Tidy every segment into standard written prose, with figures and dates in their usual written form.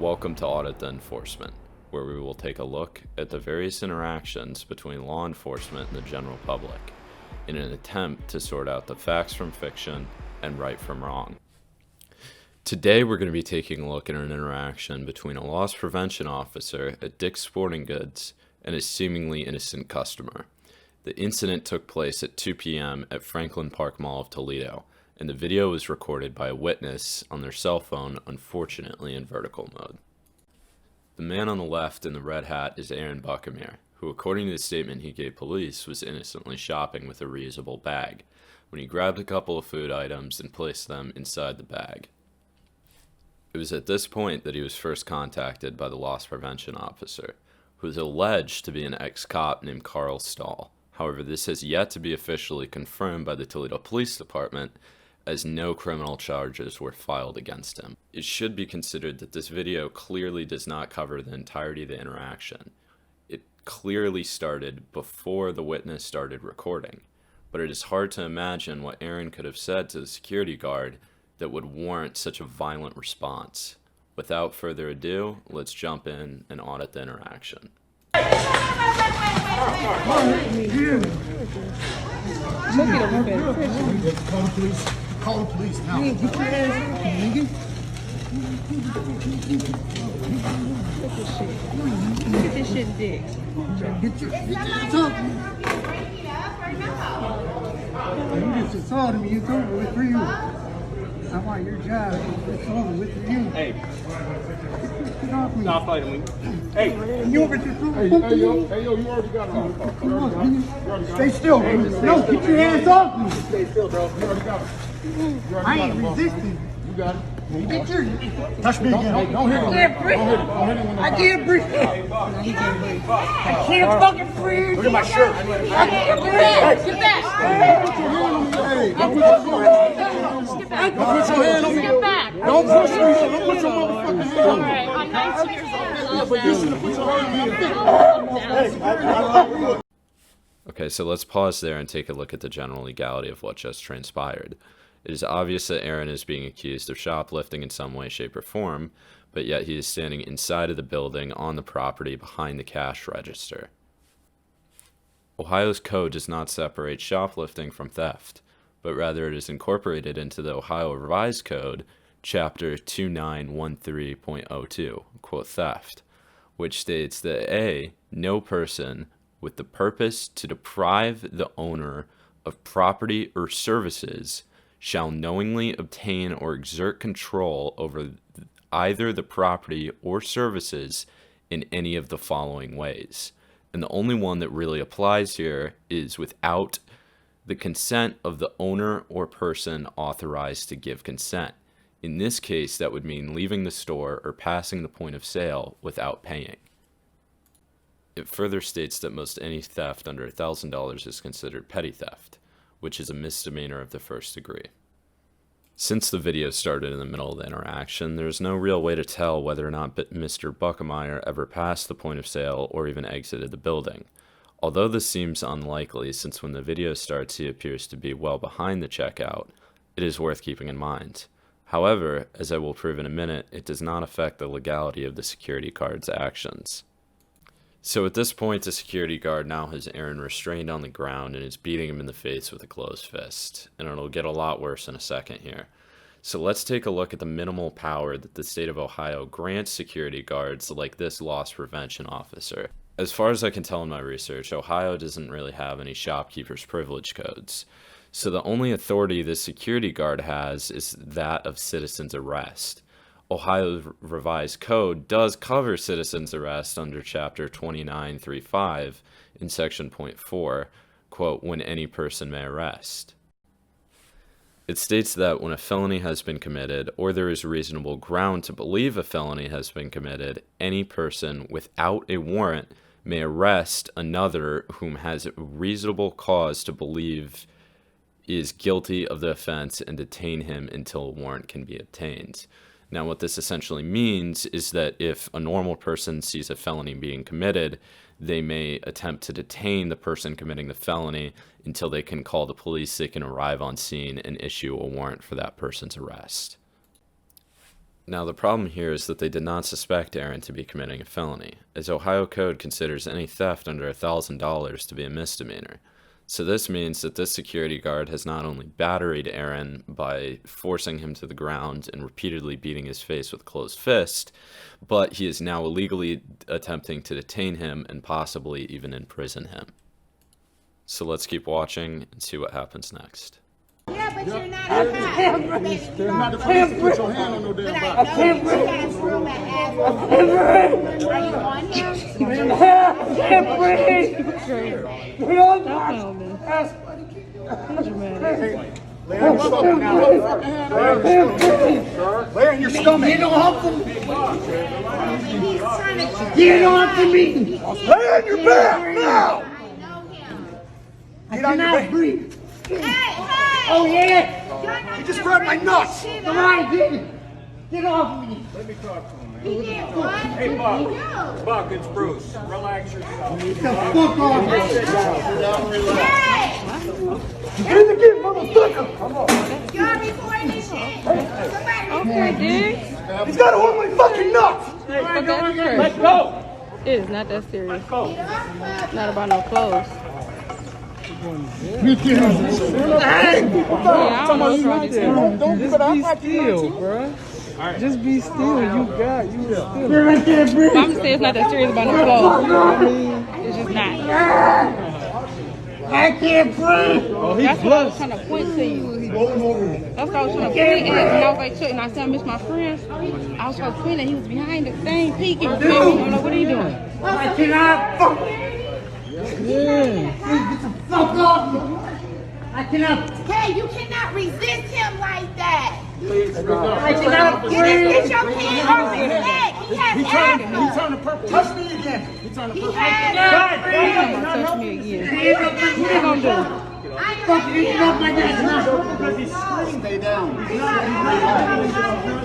Welcome to Audit the Enforcement, where we will take a look at the various interactions between law enforcement and the general public in an attempt to sort out the facts from fiction and right from wrong. Today we're going to be taking a look at an interaction between a loss prevention officer at Dick's Sporting Goods and a seemingly innocent customer. The incident took place at 2 p.m. at Franklin Park Mall of Toledo, and the video was recorded by a witness on their cell phone, unfortunately in vertical mode. The man on the left in the red hat is Aaron Buckamere, who, according to the statement he gave police, was innocently shopping with a reusable bag when he grabbed a couple of food items and placed them inside the bag. It was at this point that he was first contacted by the loss prevention officer, who is alleged to be an ex-cop named Carl Stahl. However, this has yet to be officially confirmed by the Toledo Police Department, as no criminal charges were filed against him. It should be considered that this video clearly does not cover the entirety of the interaction. It clearly started before the witness started recording, but it is hard to imagine what Aaron could have said to the security guard that would warrant such a violent response. Without further ado, let's jump in and audit the interaction. Call the police now. Get your ass off me, nigga. Get this shit dick. Get your ass off me. You just assaulted me. It's over with for you. I want your job. It's over with for you. Hey. Get off me. Stop fighting me. Hey. You over there? Hey, yo, you already got it. Come on, nigga. Stay still. No, get your hands off me. Stay still, bro. You already got it. I ain't resisting. You got it. Get your... Touch me again. Don't hit him. I can't breathe. I can't breathe. I can't fucking breathe. Look at my shirt. I can't breathe. Get back. Hey, don't put your hand on me. Get back. Don't push me. Don't put your motherfucking hand on me. Alright, I'm 19 years old. But you should have put your hand on me. Okay, so let's pause there and take a look at the general legality of what just transpired. It is obvious that Aaron is being accused of shoplifting in some way, shape, or form, but yet he is standing inside of the building on the property behind the cash register. Ohio's code does not separate shoplifting from theft, but rather it is incorporated into the Ohio Revised Code, Chapter 2913.02, quote, theft, which states that A, no person with the purpose to deprive the owner of property or services shall knowingly obtain or exert control over either the property or services in any of the following ways. And the only one that really applies here is without the consent of the owner or person authorized to give consent. In this case, that would mean leaving the store or passing the point of sale without paying. It further states that most any theft under $1,000 is considered petty theft, which is a misdemeanor of the first degree. Since the video started in the middle of the interaction, there is no real way to tell whether or not Mr. Buckamere ever passed the point of sale or even exited the building. Although this seems unlikely, since when the video starts he appears to be well behind the checkout, it is worth keeping in mind. However, as I will prove in a minute, it does not affect the legality of the security guard's actions. So at this point, the security guard now has Aaron restrained on the ground and is beating him in the face with a closed fist. And it'll get a lot worse in a second here. So let's take a look at the minimal power that the state of Ohio grants security guards like this loss prevention officer. As far as I can tell in my research, Ohio doesn't really have any shopkeepers' privilege codes. So the only authority this security guard has is that of citizen's arrest. Ohio's Revised Code does cover citizen's arrest under Chapter 2935 in Section .4, quote, when any person may arrest. It states that when a felony has been committed or there is reasonable ground to believe a felony has been committed, any person without a warrant may arrest another whom has reasonable cause to believe is guilty of the offense and detain him until a warrant can be obtained. Now, what this essentially means is that if a normal person sees a felony being committed, they may attempt to detain the person committing the felony until they can call the police, they can arrive on scene and issue a warrant for that person's arrest. Now, the problem here is that they did not suspect Aaron to be committing a felony, as Ohio Code considers any theft under $1,000 to be a misdemeanor. So this means that this security guard has not only batteried Aaron by forcing him to the ground and repeatedly beating his face with a closed fist, but he is now illegally attempting to detain him and possibly even imprison him. So let's keep watching and see what happens next. Yeah, but you're not a cop. You're not the police to put your hand on no damn But body. I know that you guys room at Aspen. Are you on him? Lay on your stomach. Get off of me! He's trying to Get off of me! Lay on your back now. I know him. I cannot breathe. Hey! Oh yeah! You just grabbed my nuts. Come on, get off of me! He did what? Hey, Buck. Buck, it's Bruce. Relax yourself. Get the fuck off me! Hey! Get the kid, motherfucker. Y'all recording this shit? Somebody record He's got to hold my fucking nuts. Let's go. It is not that serious. Not about no clothes. You get off me! Yeah, I don't know what's wrong with this. Don't give it up. Just be still, you still. You're right there, But breathe! I'm just saying it's not that serious about no clothes. It's just not. I can't breathe! That's what I was trying to point to you. That's what I was trying to point at. And I was like, Chuck, and I said, I miss my friends. I was trying to point at he was behind the thing peeking. You feel me? I'm like, what are you doing? I cannot fuck! Yeah. Get the fuck off me! I cannot... Hey, you cannot resist him like that. I cannot You just breathe! get your hand off his neck. He has asthma. Turn the purple. Touch me again. He has Don't touch me again. What are you gonna do? Fucking eat off my neck now!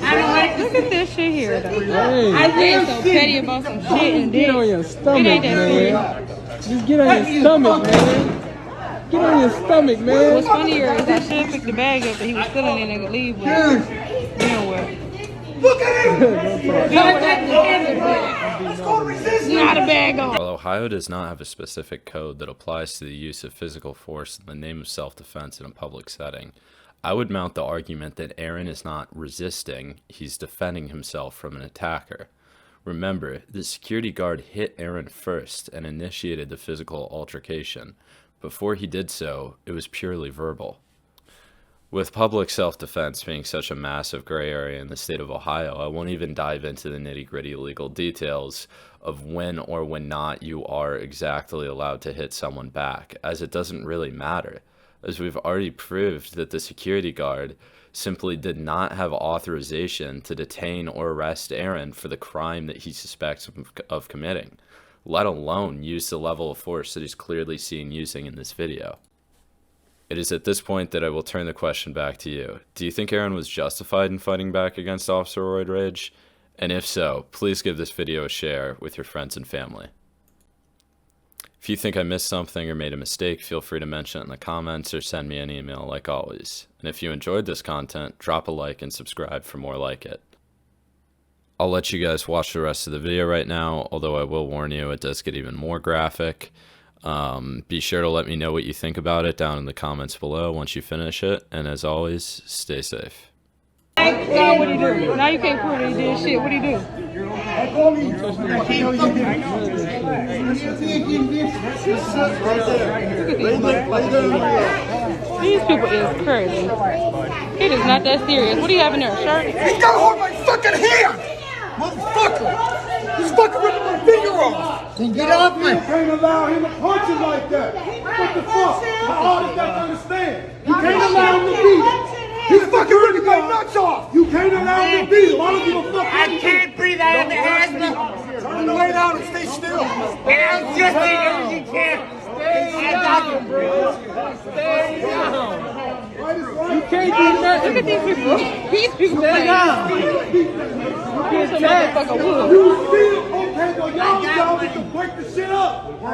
I don't like Look at this shit here, though. Hey, I Being will so see. petty about some shit and get on then your stomach, it ain't that serious. man. Just get on your stomach, man. Get on your stomach, man. What's funnier is I should have picked the bag up that he was still in there and could leave with. You know what? Look at him. Let's go to resist! You got a bag on. While Ohio does not have a specific code that applies to the use of physical force in the name of self-defense in a public setting, I would mount the argument that Aaron is not resisting, he's defending himself from an attacker. Remember, the security guard hit Aaron first and initiated the physical altercation. Before he did so, it was purely verbal. With public self-defense being such a massive gray area in the state of Ohio, I won't even dive into the nitty-gritty legal details of when or when not you are exactly allowed to hit someone back, as it doesn't really matter, as we've already proved that the security guard simply did not have authorization to detain or arrest Aaron for the crime that he suspects of committing, let alone use the level of force that he's clearly seen using in this video. It is at this point that I will turn the question back to you. Do you think Aaron was justified in fighting back against Officer Royd Rage? And if so, please give this video a share with your friends and family. If you think I missed something or made a mistake, feel free to mention it in the comments or send me an email like always. And if you enjoyed this content, drop a like and subscribe for more like it. I'll let you guys watch the rest of the video right now, although I will warn you, it does get even more graphic. Be sure to let me know what you think about it down in the comments below once you finish it, and as always, stay safe. Now what he do? Now you can't prove that he did shit. What he do? These people is crazy. It is not that serious. What do you have in there? A shirt? He's got to hold my fucking hand. Motherfucker. He's fucking ripping my finger off. Then get off me! You can't allow him to punch him like that. What the fuck? The audit doesn't understand. You can't allow him to beat him. He's fucking ripping my nuts off. You can't allow him to beat him. I don't give a fuck. I can't breathe out of the asthma! Turn him lay down and stay still. And I'm just as you can! Stay down, bro! Stay down! You can't do nothing. Look at these people. These people Stay playing. down. Here's some motherfucker wood. You still okay, though. Y'all need to break the shit up. I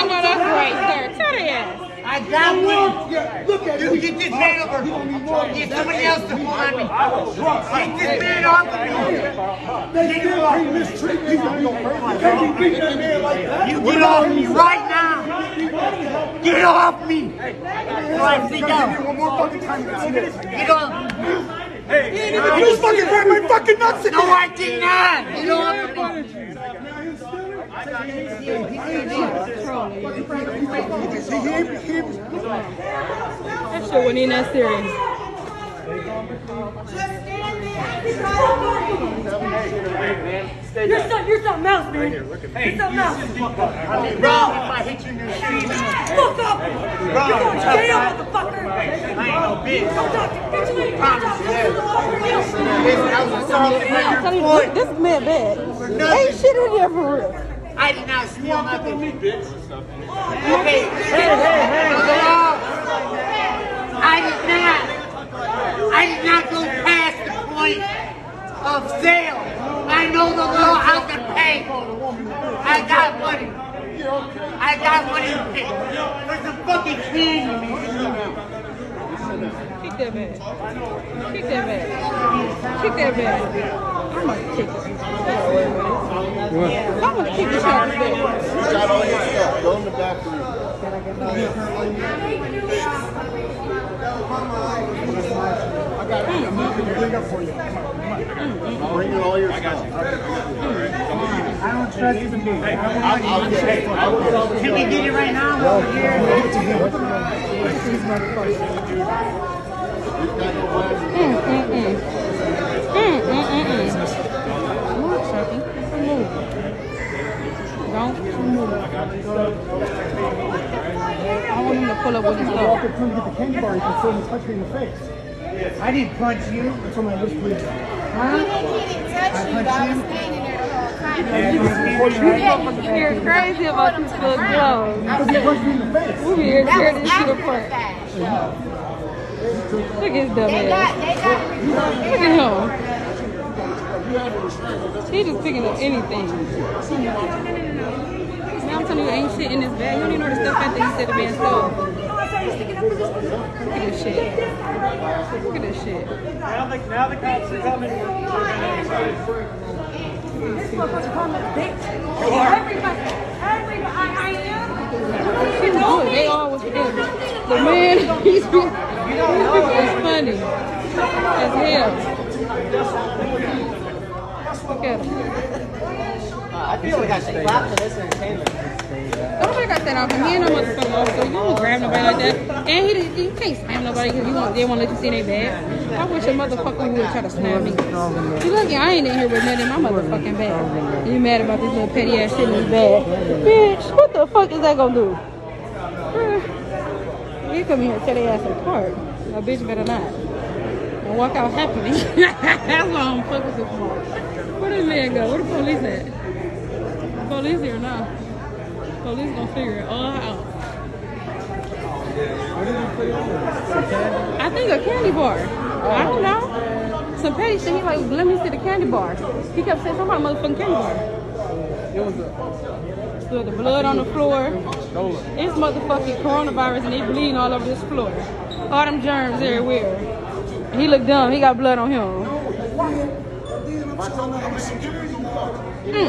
know that's right, sir. Tell the ass. I I got one. Look at You me. get this man over. Get somebody else to pull on me. Take this man off of me. They still can't mistreat me. They can't be beating that man like that. You get off me right now. Get off me. Right, sit down. One more fucking time. Get off me. You just fucking grabbed my fucking nuts again. No, I did not. Get off me. That shit wasn't even that serious. You're something else, man. You're something else. Bro, if I hit you in your street, Fuck up. You're going to jail, motherfucker. I ain't no bitch. Don't talk to me. Promise you that. Listen, I was assaulted by your boy. This man bad. Ain't shit in there for real. I did not steal nothing. Okay. I did not go past the point of sale. I know the law how to pay. I got money. I got money to pay. There's some fucking candy, man. Kick that bag. Kick that bag. Kick that bag. I'm gonna kick it. I'm gonna kick the shit out of the bag. You got all your stuff. Go in the back room. I got it. I'm going to bring up for you. I'll bring you all your stuff. I don't trust you. I'll get it. Can we get it right now? Over here. Move, Chucky. Move. Don't move. I want him to pull up with his Walk dog. up to him to get the candy bar. You can see him touch me in the face. I didn't punch you. That's on my list, please. He didn't touch you. I was standing there the whole time. You're crazy about these little gloves. Because he punched me in the face. We be here to tear this shit After apart. the fact. Look at his dumb They ass. got Look at him. He just picking up anything. Now I'm telling you, ain't shit in this bag. You don't even know the stuff that he said the man stole. Look at this shit. Look at this shit. Now the cops are coming. This motherfucker calling me a bitch. Everybody, I am. She was good. They all was good. The man, these people is funny as hell. Look at him. I feel like I should clap for this entertainment. Don't think I said off him. He ain't no motherfucking officer. You don't grab nobody like that. And he can't slam nobody because they won't let you see their bag. I wish a motherfucker would try to slam me. You lucky I ain't in here with nothing in my motherfucking bag. You mad about this little petty ass shit in his bag. Bitch, what the fuck is that gonna do? You come in here and tear their ass apart. A bitch better not. And walk out happily. That's why I don't fuck with this one. Where did the man go? Where the police at? Police here now. Police gonna figure it all out. I think a candy bar. I don't know. Some petty shit. He like, let me see the candy bar. He kept saying something about motherfucking candy bar. Still the blood on the floor. It's motherfucking coronavirus and they bleeding all over this floor. All them germs everywhere. He looked dumb. He got blood on him.